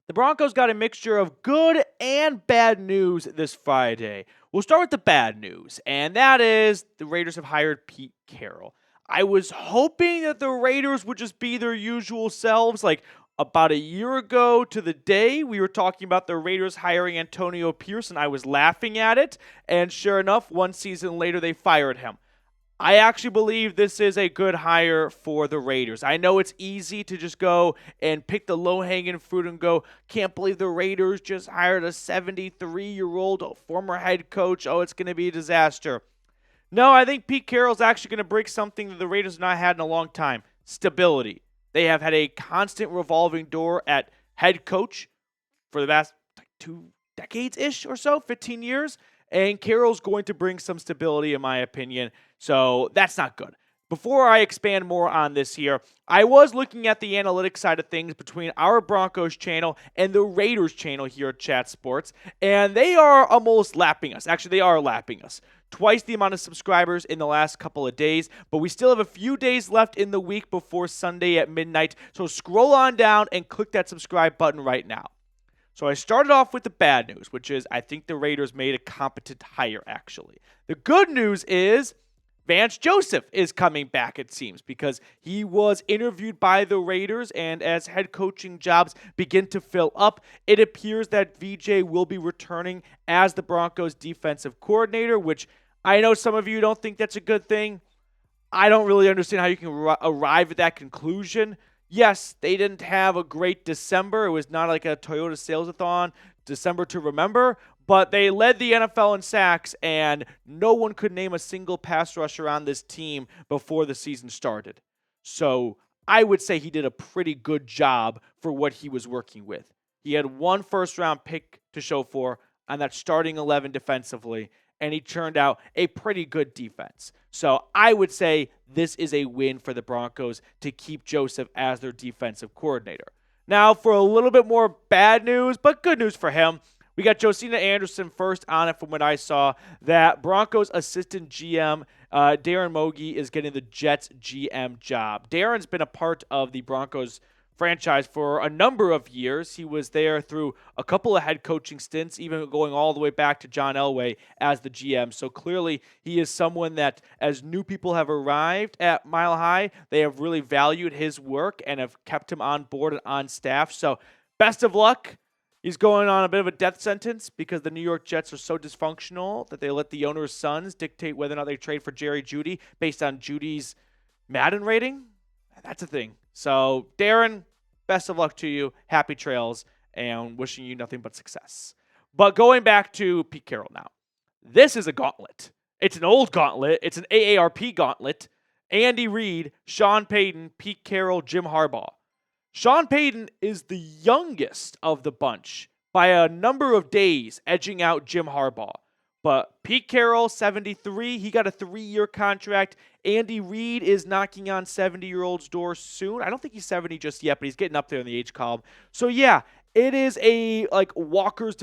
The Broncos got a mixture of good and bad news this Friday. We'll start with the bad news, and that is the Raiders have hired Pete Carroll. I was hoping that the Raiders would just be their usual selves. Like about a year ago to the day, we were talking about the Raiders hiring Antonio Pearson. I was laughing at it, and sure enough, one season later, they fired him. I actually believe this is a good hire for the Raiders. I know it's easy to just go and pick the low-hanging fruit and go, can't believe the Raiders just hired a 73-year-old former head coach. Oh, it's going to be a disaster. No, I think Pete Carroll's actually going to bring something that the Raiders have not had in a long time, stability. They have had a constant revolving door at head coach for the past 2 decades-ish or so, 15 years. And Carroll's going to bring some stability, in my opinion. So that's not good. Before I expand more on this here, I was looking at the analytics side of things between our Broncos channel and the Raiders channel here at Chat Sports, and they are almost lapping us. Actually, they are lapping us. Twice the amount of subscribers in the last couple of days, but we still have a few days left in the week before Sunday at midnight. So scroll on down and click that subscribe button right now. So I started off with the bad news, which is I think the Raiders made a competent hire, actually. The good news is Vance Joseph is coming back, it seems, because he was interviewed by the Raiders, and as head coaching jobs begin to fill up, it appears that VJ will be returning as the Broncos defensive coordinator, which I know some of you don't think that's a good thing. I don't really understand how you can arrive at that conclusion. Yes, they didn't have a great December. It was not like a Toyota sales-a-thon, December to remember, but they led the NFL in sacks, and no one could name a single pass rusher on this team before the season started. So I would say he did a pretty good job for what he was working with. He had one first-round pick to show for on that starting 11 defensively, and he turned out a pretty good defense. So I would say this is a win for the Broncos to keep Joseph as their defensive coordinator. Now, for a little bit more bad news, but good news for him, we got Josina Anderson first on it from what I saw, that Broncos assistant GM Darren Mogi is getting the Jets GM job. Darren's been a part of the Broncos franchise for a number of years. He was there through a couple of head coaching stints, even going all the way back to John Elway as the GM. So clearly he is someone that, as new people have arrived at Mile High, they have really valued his work and have kept him on board and on staff. So best of luck. He's going on a bit of a death sentence because the New York Jets are so dysfunctional that they let the owner's sons dictate whether or not they trade for Jerry Jeudy based on Judy's Madden rating. That's a thing. So, Darren, best of luck to you. Happy trails, and wishing you nothing but success. But going back to Pete Carroll now. This is a gauntlet. It's an old gauntlet. It's an AARP gauntlet. Andy Reid, Sean Payton, Pete Carroll, Jim Harbaugh. Sean Payton is the youngest of the bunch by a number of days, edging out Jim Harbaugh. But Pete Carroll, 73, he got a 3-year contract. Andy Reid is knocking on 70-year-old's door soon. I don't think he's 70 just yet, but he's getting up there in the age column. So yeah, it is a Walker's.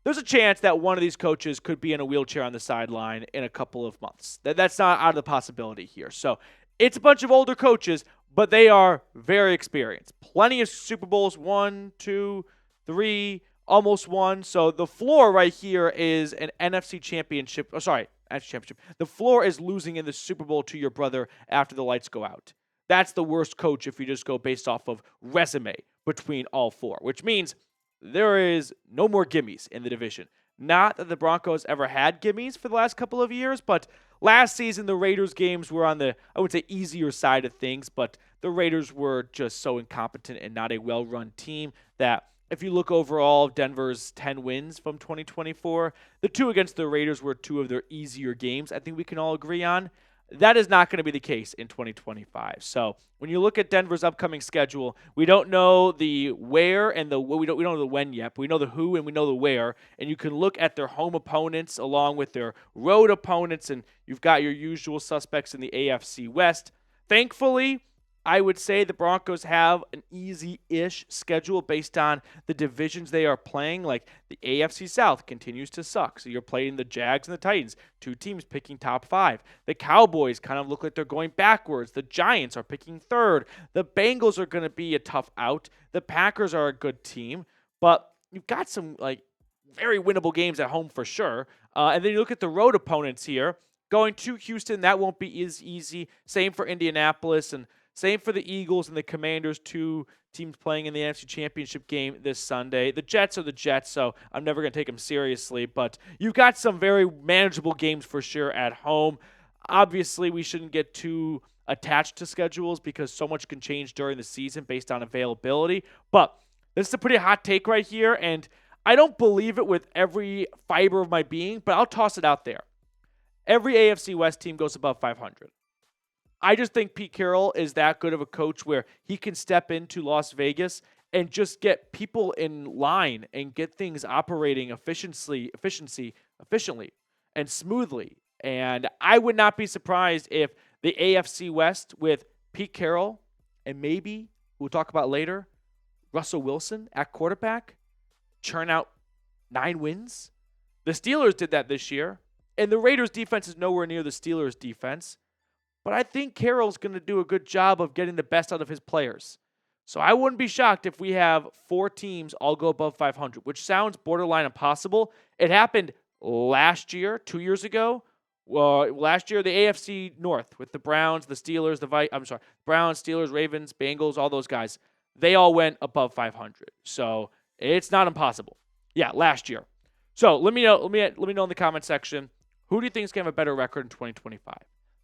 There's a chance that one of these coaches could be in a wheelchair on the sideline in a couple of months. That's not out of the possibility here. So it's a bunch of older coaches, but they are very experienced. Plenty of Super Bowls, 1, 2, 3, almost won. So the floor right here is an NFC championship. Oh, sorry, NFC championship. The floor is losing in the Super Bowl to your brother after the lights go out. That's the worst coach if you just go based off of resume between all four, which means there is no more gimmies in the division. Not that the Broncos ever had gimmies for the last couple of years, but last season the Raiders games were on the, I would say, easier side of things, but the Raiders were just so incompetent and not a well-run team that if you look overall, Denver's 10 wins from 2024, the 2 against the Raiders were 2 of their easier games. I think we can all agree on. That is not going to be the case in 2025. So when you look at Denver's upcoming schedule, we don't know the where and the we don't know the when yet, but we know the who and we know the where. And you can look at their home opponents along with their road opponents, and you've got your usual suspects in the AFC West. Thankfully, I would say the Broncos have an easy-ish schedule based on the divisions they are playing. Like the AFC South continues to suck. So you're playing the Jags and the Titans, 2 teams picking top 5. The Cowboys kind of look like they're going backwards. The Giants are picking 3rd. The Bengals are going to be a tough out. The Packers are a good team. but you've got some very winnable games at home for sure. And then you look at the road opponents here. Going to Houston, that won't be as easy. Same for Indianapolis, and same for the Eagles and the Commanders, two teams playing in the NFC Championship game this Sunday. The Jets are the Jets, so I'm never going to take them seriously. But you've got some very manageable games for sure at home. Obviously, we shouldn't get too attached to schedules because so much can change during the season based on availability. But this is a pretty hot take right here, and I don't believe it with every fiber of my being, but I'll toss it out there. Every AFC West team goes above 500. I just think Pete Carroll is that good of a coach where he can step into Las Vegas and just get people in line and get things operating efficiently and smoothly. And I would not be surprised if the AFC West with Pete Carroll and maybe, we'll talk about later, Russell Wilson at quarterback churn out 9 wins. The Steelers did that this year. And the Raiders' defense is nowhere near the Steelers' defense. But I think Carroll's going to do a good job of getting the best out of his players. So I wouldn't be shocked if we have 4 teams all go above 500, which sounds borderline impossible. It happened last year, 2 years ago. Well, last year, the AFC North with the Browns, the Steelers, Browns, Steelers, Ravens, Bengals, all those guys. They all went above 500. So it's not impossible. Yeah, last year. So let me know in the comment section. Who do you think is going to have a better record in 2025?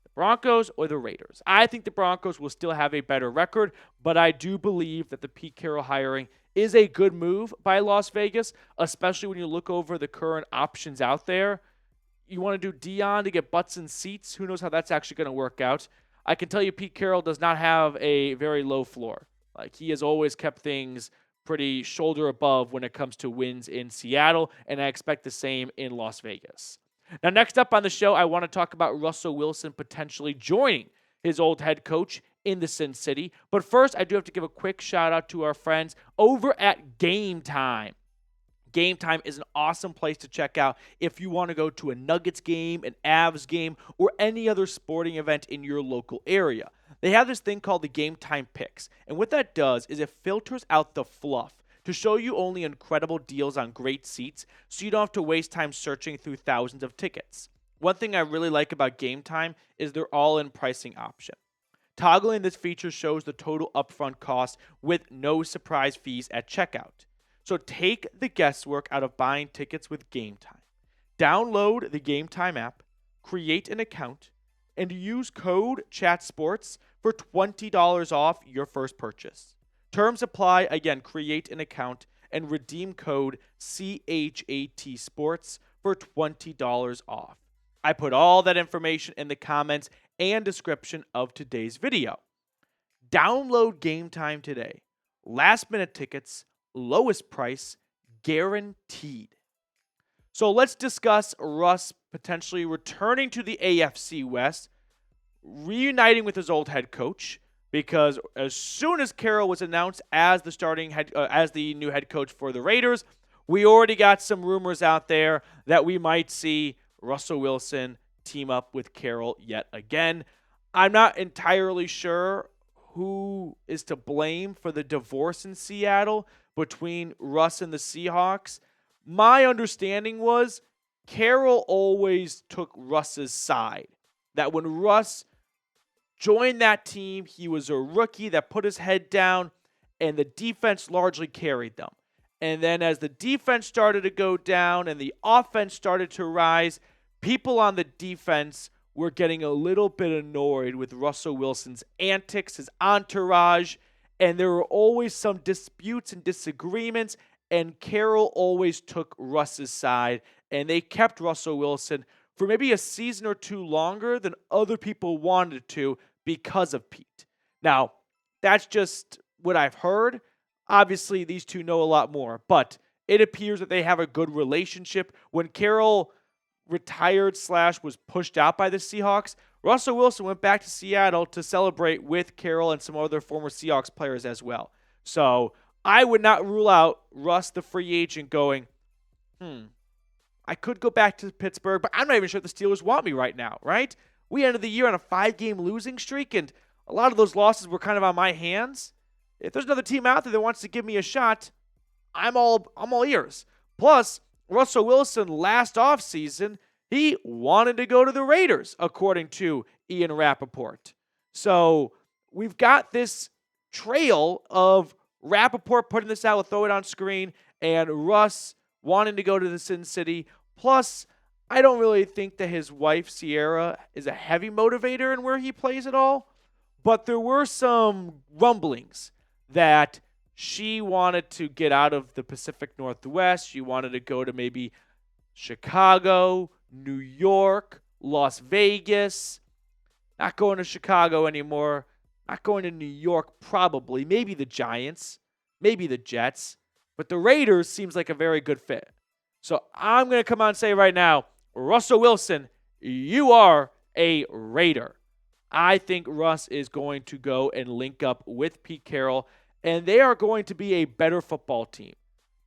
The Broncos or the Raiders? I think the Broncos will still have a better record, but I do believe that the Pete Carroll hiring is a good move by Las Vegas, especially when you look over the current options out there. You want to do Dion to get butts in seats? Who knows how that's actually going to work out? I can tell you Pete Carroll does not have a very low floor. He has always kept things pretty shoulder above when it comes to wins in Seattle, and I expect the same in Las Vegas. Now, next up on the show, I want to talk about Russell Wilson potentially joining his old head coach in the Sin City. But first, I do have to give a quick shout out to our friends over at Game Time. Game Time is an awesome place to check out if you want to go to a Nuggets game, an Avs game, or any other sporting event in your local area. They have this thing called the Game Time Picks, and what that does is it filters out the fluff to show you only incredible deals on great seats so you don't have to waste time searching through thousands of tickets. One thing I really like about Game Time is their all-in pricing option. Toggling this feature shows the total upfront cost with no surprise fees at checkout. So take the guesswork out of buying tickets with Game Time. Download the Game Time app, create an account, and use code CHATSPORTS for $20 off your first purchase. Terms apply. Again, create an account and redeem code CHAT Sports for $20 off. I put all that information in the comments and description of today's video. Download Game Time today. Last minute tickets, lowest price, guaranteed. So let's discuss Russ potentially returning to the AFC West, reuniting with his old head coach, because as soon as Carroll was announced as the new head coach for the Raiders, we already got some rumors out there that we might see Russell Wilson team up with Carroll yet again. I'm not entirely sure who is to blame for the divorce in Seattle between Russ and the Seahawks. My understanding was Carroll always took Russ's side. That when Russ joined that team, he was a rookie that put his head down, and the defense largely carried them. And then as the defense started to go down and the offense started to rise, people on the defense were getting a little bit annoyed with Russell Wilson's antics, his entourage, and there were always some disputes and disagreements, and Carroll always took Russ's side, and they kept Russell Wilson for maybe a season or two longer than other people wanted to because of Pete. Now, that's just what I've heard. Obviously, these two know a lot more, but it appears that they have a good relationship. When Carroll retired / was pushed out by the Seahawks, Russell Wilson went back to Seattle to celebrate with Carroll and some other former Seahawks players as well. So I would not rule out Russ, the free agent, going, I could go back to Pittsburgh, but I'm not even sure the Steelers want me right now, right? We ended the year on a 5-game losing streak, and a lot of those losses were kind of on my hands. If there's another team out there that wants to give me a shot, I'm all ears. Plus, Russell Wilson last offseason, he wanted to go to the Raiders, according to Ian Rappaport. So we've got this trail of Rappaport putting this out, we'll throw it on screen, and Russ wanting to go to the Sin City. Plus, I don't really think that his wife, Sierra, is a heavy motivator in where he plays at all. But there were some rumblings that she wanted to get out of the Pacific Northwest. She wanted to go to maybe Chicago, New York, Las Vegas. Not going to Chicago anymore. Not going to New York probably. Maybe the Giants. Maybe the Jets. But the Raiders seems like a very good fit. So I'm going to come out and say right now, Russell Wilson, you are a Raider. I think Russ is going to go and link up with Pete Carroll, and they are going to be a better football team.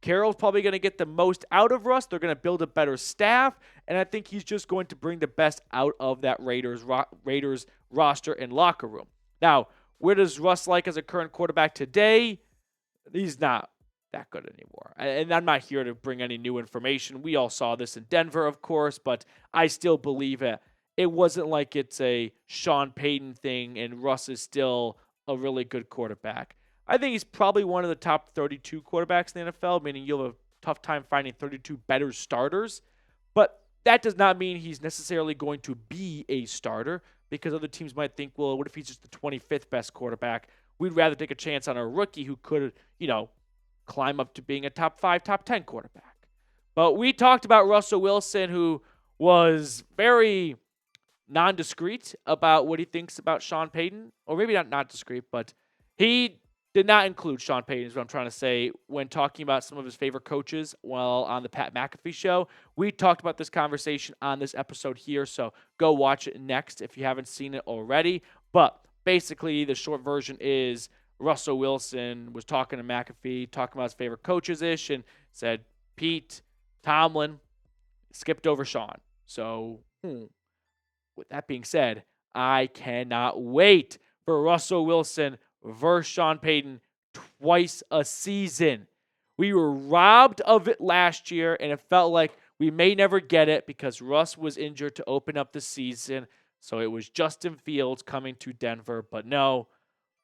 Carroll's probably going to get the most out of Russ. They're going to build a better staff, and I think he's just going to bring the best out of that Raiders roster and locker room. Now, where does Russ like as a current quarterback today? He's not that good anymore. And I'm not here to bring any new information. We all saw this in Denver, of course, but I still believe it. It wasn't like it's a Sean Payton thing and Russ is still a really good quarterback. I think he's probably one of the top 32 quarterbacks in the NFL, meaning you'll have a tough time finding 32 better starters. But that does not mean he's necessarily going to be a starter, because other teams might think, well, what if he's just the 25th best quarterback? We'd rather take a chance on a rookie who could, climb up to being a top 5, top 10 quarterback. But we talked about Russell Wilson, who was very non-discreet about what he thinks about Sean Payton. Or maybe not discreet, but he did not include Sean Payton, is what I'm trying to say, when talking about some of his favorite coaches while on the Pat McAfee show. We talked about this conversation on this episode here, so go watch it next if you haven't seen it already. But basically, the short version is Russell Wilson was talking to McAfee, talking about his favorite coaches-ish, and said Pete, Tomlin, skipped over Sean. So, with that being said, I cannot wait for Russell Wilson versus Sean Payton twice a season. We were robbed of it last year, and it felt like we may never get it because Russ was injured to open up the season. So it was Justin Fields coming to Denver. But no,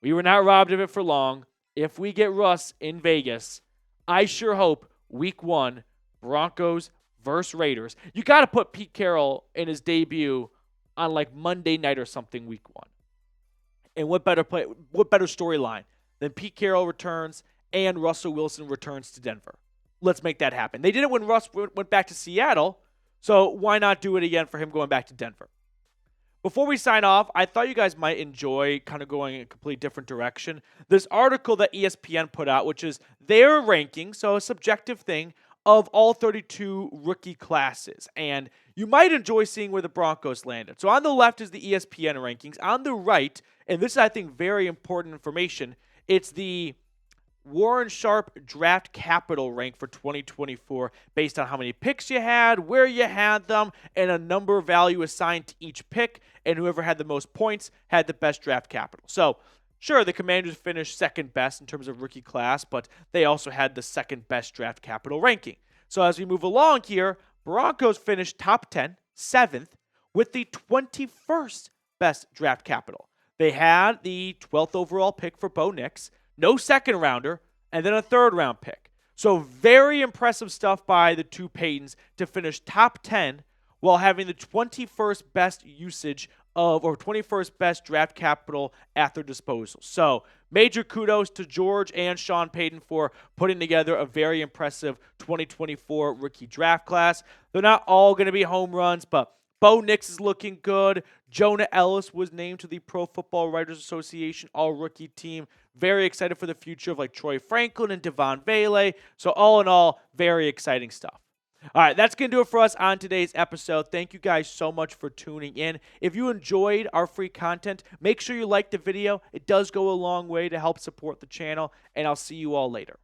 we were not robbed of it for long. If we get Russ in Vegas, I sure hope week 1, Broncos versus Raiders. You got to put Pete Carroll in his debut on like Monday night or something week 1. And what better storyline than Pete Carroll returns and Russell Wilson returns to Denver? Let's make that happen. They did it when Russ went back to Seattle, so why not do it again for him going back to Denver? Before we sign off, I thought you guys might enjoy kind of going in a completely different direction. This article that ESPN put out, which is their ranking, so a subjective thing, of all 32 rookie classes. And you might enjoy seeing where the Broncos landed. So on the left is the ESPN rankings. On the right, and this is, I think, very important information, it's the Warren Sharp draft capital rank for 2024 based on how many picks you had, where you had them, and a number value assigned to each pick, and whoever had the most points had the best draft capital. So, sure, the Commanders finished second best in terms of rookie class, but they also had the second best draft capital ranking. So as we move along here, Broncos finished top 10, 7th, with the 21st best draft capital. They had the 12th overall pick for Bo Nix, no second rounder, and then a third round pick. So very impressive stuff by the two Paytons to finish top 10 while having the 21st best usage of, or 21st best draft capital at their disposal. So major kudos to George and Sean Payton for putting together a very impressive 2024 rookie draft class. They're not all going to be home runs, but Bo Nix is looking good. Jonah Ellis was named to the Pro Football Writers Association all-rookie team. Very excited for the future of like Troy Franklin and Devon Vele. So all in all, very exciting stuff. All right, that's going to do it for us on today's episode. Thank you guys so much for tuning in. If you enjoyed our free content, make sure you like the video. It does go a long way to help support the channel, and I'll see you all later.